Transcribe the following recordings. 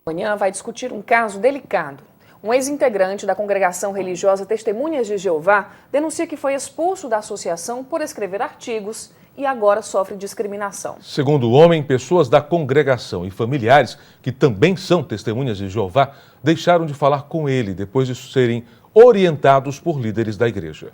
Amanhã vai discutir um caso delicado. Um ex-integrante da congregação religiosa Testemunhas de Jeová denuncia que foi expulso da associação por escrever artigos e agora sofre discriminação. Segundo o homem, pessoas da congregação e familiares, que também são testemunhas de Jeová, deixaram de falar com ele depois de serem orientados por líderes da igreja.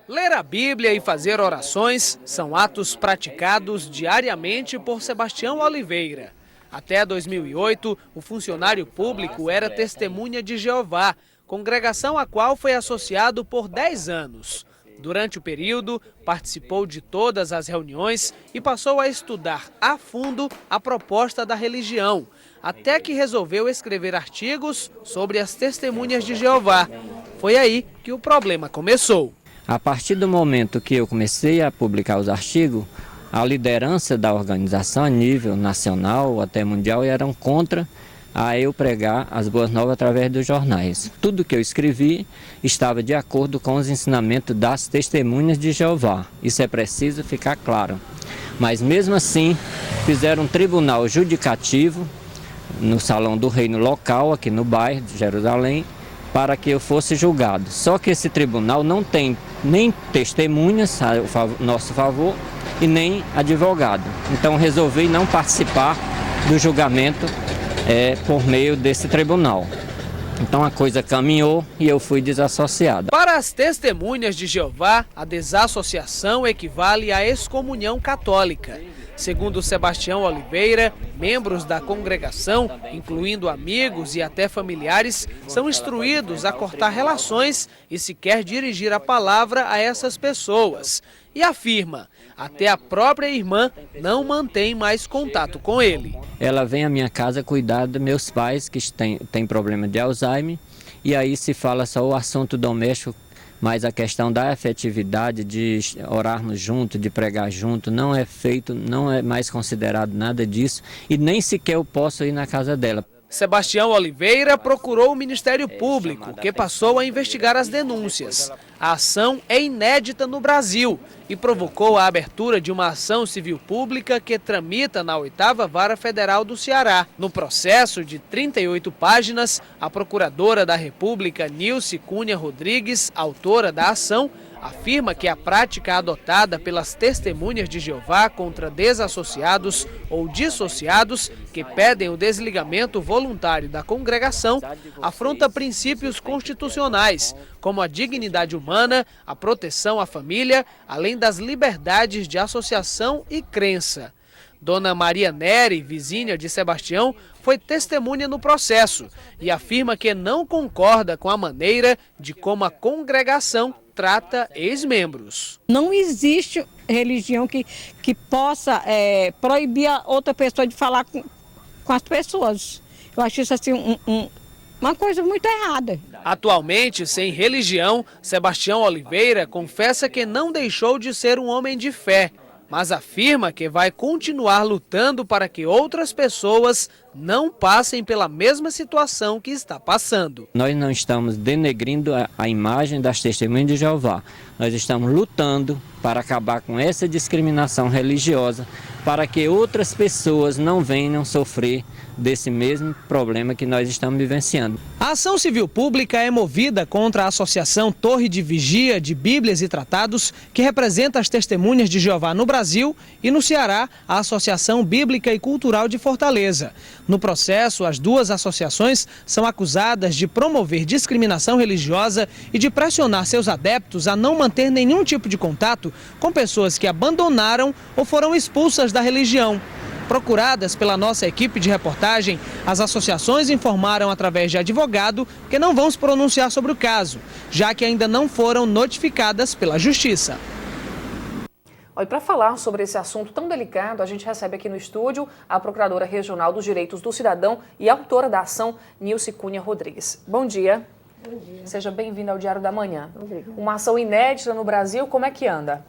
Ler a Bíblia e fazer orações são atos praticados diariamente por Sebastião Oliveira. Até 2008, o funcionário público era Testemunha de Jeová, congregação a qual foi associado por 10 anos. Durante o período, participou de todas as reuniões e passou a estudar a fundo a proposta da religião, até que resolveu escrever artigos sobre as Testemunhas de Jeová. Foi aí que o problema começou. A partir do momento que eu comecei a publicar os artigos, a liderança da organização a nível nacional até mundial eram contra a eu pregar as boas novas através dos jornais. Tudo que eu escrevi estava de acordo com os ensinamentos das Testemunhas de Jeová. Isso é preciso ficar claro. Mas mesmo assim, fizeram um tribunal judicativo no Salão do Reino local, aqui no bairro de Jerusalém, para que eu fosse julgado. Só que esse tribunal não tem nem testemunhas a nosso favor e nem advogado. Então resolvi não participar do julgamento por meio desse tribunal. Então a coisa caminhou e eu fui desassociado. Para as Testemunhas de Jeová, a desassociação equivale à excomunhão católica. Segundo Sebastião Oliveira, membros da congregação, incluindo amigos e até familiares, são instruídos a cortar relações e sequer dirigir a palavra a essas pessoas. E afirma, até a própria irmã não mantém mais contato com ele. Ela vem à minha casa cuidar dos meus pais, que têm problema de Alzheimer, e aí se fala só o assunto doméstico, mas a questão da afetividade, de orarmos junto, de pregar junto, não é feito, não é mais considerado nada disso, e nem sequer eu posso ir na casa dela. Sebastião Oliveira procurou o Ministério Público, que passou a investigar as denúncias. A ação é inédita no Brasil e provocou a abertura de uma ação civil pública que tramita na 8ª Vara Federal do Ceará. No processo de 38 páginas, a procuradora da República, Nilce Cunha Rodrigues, autora da ação, afirma que a prática adotada pelas Testemunhas de Jeová contra desassociados ou dissociados que pedem o desligamento voluntário da congregação afronta princípios constitucionais, como a dignidade humana, a proteção à família, além das liberdades de associação e crença. Dona Maria Nery, vizinha de Sebastião, foi testemunha no processo e afirma que não concorda com a maneira de como a congregação trata ex-membros. Não existe religião que possa proibir a outra pessoa de falar com as pessoas. Eu acho isso assim uma coisa muito errada. Atualmente, sem religião, Sebastião Oliveira confessa que não deixou de ser um homem de fé, mas afirma que vai continuar lutando para que outras pessoas não passem pela mesma situação que está passando. Nós não estamos denegrindo a imagem das Testemunhas de Jeová. Nós estamos lutando para acabar com essa discriminação religiosa, para que outras pessoas não venham sofrer desse mesmo problema que nós estamos vivenciando. A ação civil pública é movida contra a Associação Torre de Vigia de Bíblias e Tratados, que representa as Testemunhas de Jeová no Brasil, e no Ceará, a Associação Bíblica e Cultural de Fortaleza. No processo, as duas associações são acusadas de promover discriminação religiosa e de pressionar seus adeptos a não manter nenhum tipo de contato com pessoas que abandonaram ou foram expulsas da religião. Procuradas pela nossa equipe de reportagem, as associações informaram através de advogado que não vão se pronunciar sobre o caso, já que ainda não foram notificadas pela Justiça. Olha, para falar sobre esse assunto tão delicado, a gente recebe aqui no estúdio a Procuradora Regional dos Direitos do Cidadão e autora da ação, Nilce Cunha Rodrigues. Bom dia. Bom dia. Seja bem-vinda ao Diário da Manhã. Obrigada. Uma ação inédita no Brasil, como é que anda?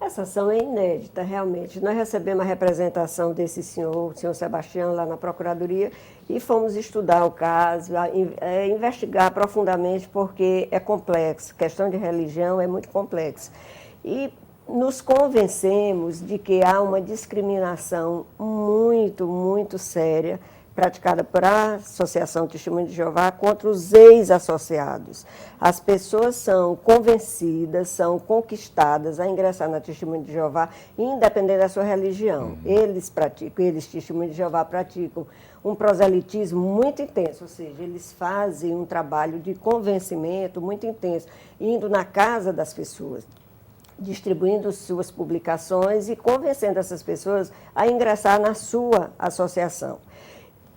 Essa ação é inédita, realmente. Nós recebemos a representação desse senhor, o senhor Sebastião, lá na Procuradoria, e fomos estudar o caso, investigar profundamente, porque é complexo. A questão de religião é muito complexa. E nos convencemos de que há uma discriminação muito séria praticada por a Associação Testemunha de Jeová contra os ex-associados. As pessoas são convencidas, são conquistadas a ingressar na Testemunha de Jeová, independente da sua religião. Eles Testemunha de Jeová, praticam um proselitismo muito intenso, ou seja, eles fazem um trabalho de convencimento muito intenso, indo na casa das pessoas, distribuindo suas publicações e convencendo essas pessoas a ingressar na sua associação.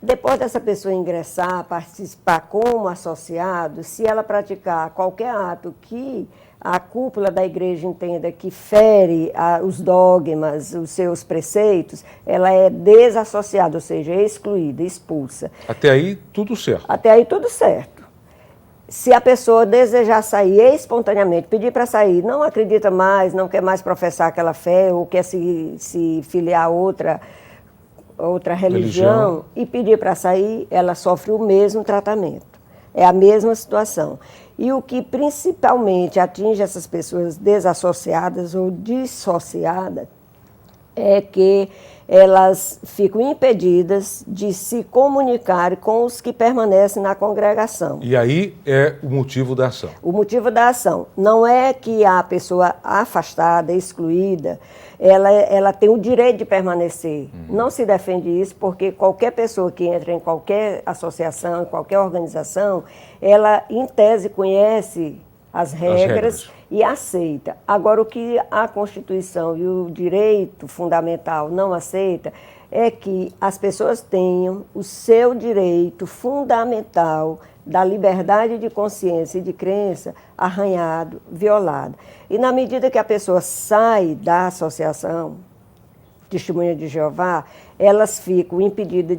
Depois dessa pessoa ingressar, participar como associado, se ela praticar qualquer ato que a cúpula da igreja entenda que fere os dogmas, os seus preceitos, ela é desassociada, ou seja, excluída, expulsa. Até aí, tudo certo. Até aí, tudo certo. Se a pessoa desejar sair espontaneamente, pedir para sair, não acredita mais, não quer mais professar aquela fé, ou quer se filiar a outra religião e pedir para sair, ela sofre o mesmo tratamento. É a mesma situação. E o que principalmente atinge essas pessoas desassociadas ou dissociadas é que elas ficam impedidas de se comunicar com os que permanecem na congregação. E aí é o motivo da ação. O motivo da ação não é que a pessoa afastada, excluída, ela tem o direito de permanecer. Não se defende isso porque qualquer pessoa que entra em qualquer associação, em qualquer organização, ela, em tese, conhece as regras e aceita. Agora, o que a Constituição e o direito fundamental não aceita é que as pessoas tenham o seu direito fundamental da liberdade de consciência e de crença arranhado, violado. E na medida que a pessoa sai da associação Testemunha de Jeová, elas ficam impedidas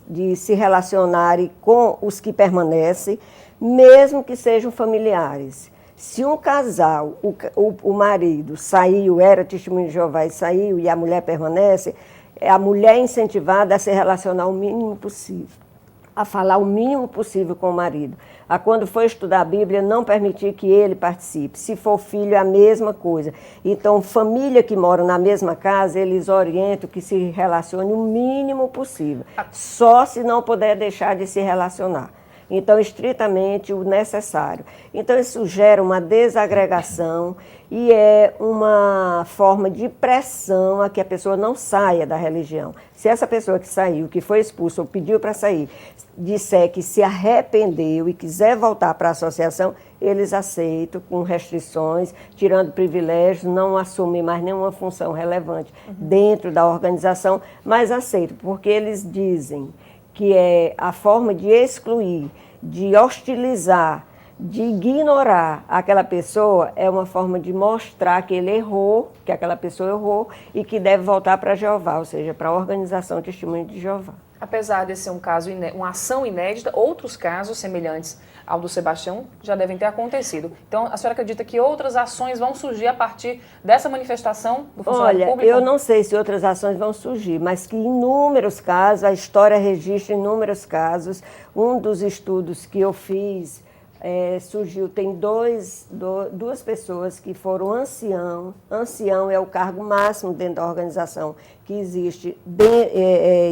de se relacionarem com os que permanecem, mesmo que sejam familiares. Se um casal, o marido saiu, era Testemunha de Jeová e saiu, e a mulher permanece, a mulher é incentivada a se relacionar o mínimo possível, a falar o mínimo possível com o marido. A quando for estudar a Bíblia, não permitir que ele participe. Se for filho, é a mesma coisa. Então, família que mora na mesma casa, eles orientam que se relacione o mínimo possível. Só se não puder deixar de se relacionar. Então, estritamente o necessário. Então, isso gera uma desagregação e é uma forma de pressão a que a pessoa não saia da religião. Se essa pessoa que saiu, que foi expulsa ou pediu para sair, disser que se arrependeu e quiser voltar para a associação, eles aceitam com restrições, tirando privilégios, não assumem mais nenhuma função relevante dentro da organização, mas aceitam, porque eles dizem que é a forma de excluir, de hostilizar, de ignorar aquela pessoa, é uma forma de mostrar que ele errou, que aquela pessoa errou e que deve voltar para Jeová, ou seja, para a organização Testemunha de Jeová. Apesar de ser um caso, uma ação inédita, outros casos semelhantes ao do Sebastião já devem ter acontecido. Então, a senhora acredita que outras ações vão surgir a partir dessa manifestação do funcionário público? Olha, eu não sei se outras ações vão surgir, mas que em inúmeros casos, a história registra inúmeros casos. Um dos estudos que eu fiz surgiu, tem duas pessoas que foram ancião é o cargo máximo dentro da organização que existe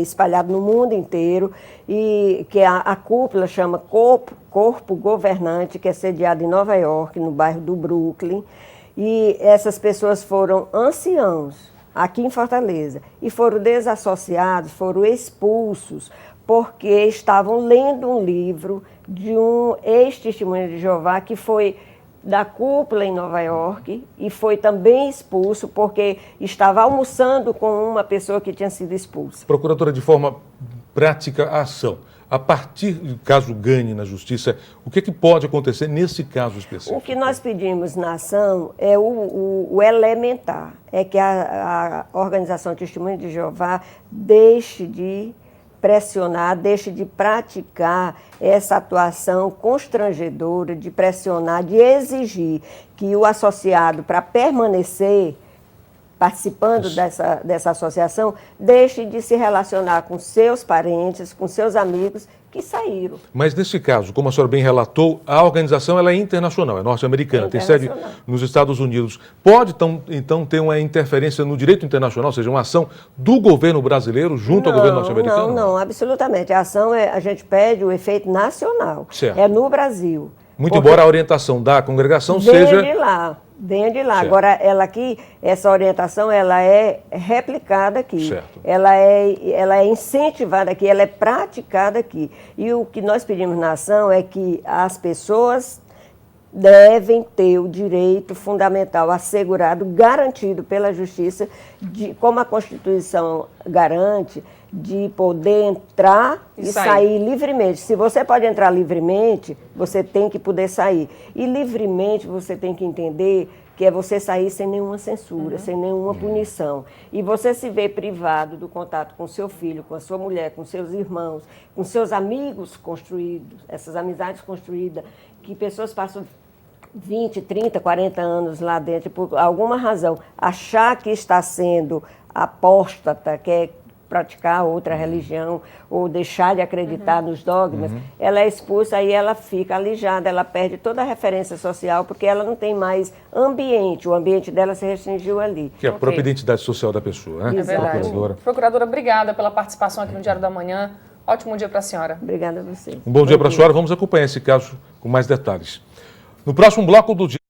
espalhado no mundo inteiro e que a cúpula chama Corpo Governante, que é sediado em Nova York, no bairro do Brooklyn, e essas pessoas foram anciãos aqui em Fortaleza e foram desassociados, foram expulsos porque estavam lendo um livro de um ex-testemunha de Jeová que foi da cúpula em Nova York e foi também expulso porque estava almoçando com uma pessoa que tinha sido expulsa. Procuradora, de forma prática, a ação. A partir do caso ganhe na justiça, o que pode acontecer nesse caso específico? O que nós pedimos na ação é o elementar, é que a organização Testemunha de Jeová deixe de pressionar, deixe de praticar essa atuação constrangedora, de pressionar, de exigir que o associado, para permanecer, participando dessa associação, deixe de se relacionar com seus parentes, com seus amigos que saíram. Mas nesse caso, como a senhora bem relatou, a organização ela é internacional, é norte-americana, tem sede nos Estados Unidos. Pode, então, ter uma interferência no direito internacional, ou seja, uma ação do governo brasileiro junto ao governo norte-americano? Não, absolutamente. A ação, a gente pede o efeito nacional. Certo. É no Brasil. Muito embora a orientação da congregação seja... Venha de lá. Certo. Agora, ela aqui, essa orientação, ela é replicada aqui. Certo. Ela é incentivada aqui, ela é praticada aqui. E o que nós pedimos na ação é que as pessoas devem ter o direito fundamental assegurado, garantido pela Justiça, como a Constituição garante, de poder entrar e sair livremente. Se você pode entrar livremente, você tem que poder sair. E livremente você tem que entender que é você sair sem nenhuma censura, sem nenhuma punição. E você se vê privado do contato com seu filho, com a sua mulher, com seus irmãos, com seus amigos construídos, essas amizades construídas, que pessoas passam 20, 30, 40 anos lá dentro, por alguma razão, achar que está sendo apóstata, quer praticar outra religião ou deixar de acreditar nos dogmas, ela é expulsa, aí ela fica alijada, ela perde toda a referência social, porque ela não tem mais ambiente, o ambiente dela se restringiu ali. Que é a própria identidade social da pessoa, né? É verdade. Procuradora. Procuradora, obrigada pela participação aqui no Diário da Manhã. Ótimo dia para a senhora. Obrigada a você. Um bom dia para a senhora. Vamos acompanhar esse caso com mais detalhes. No próximo bloco do dia.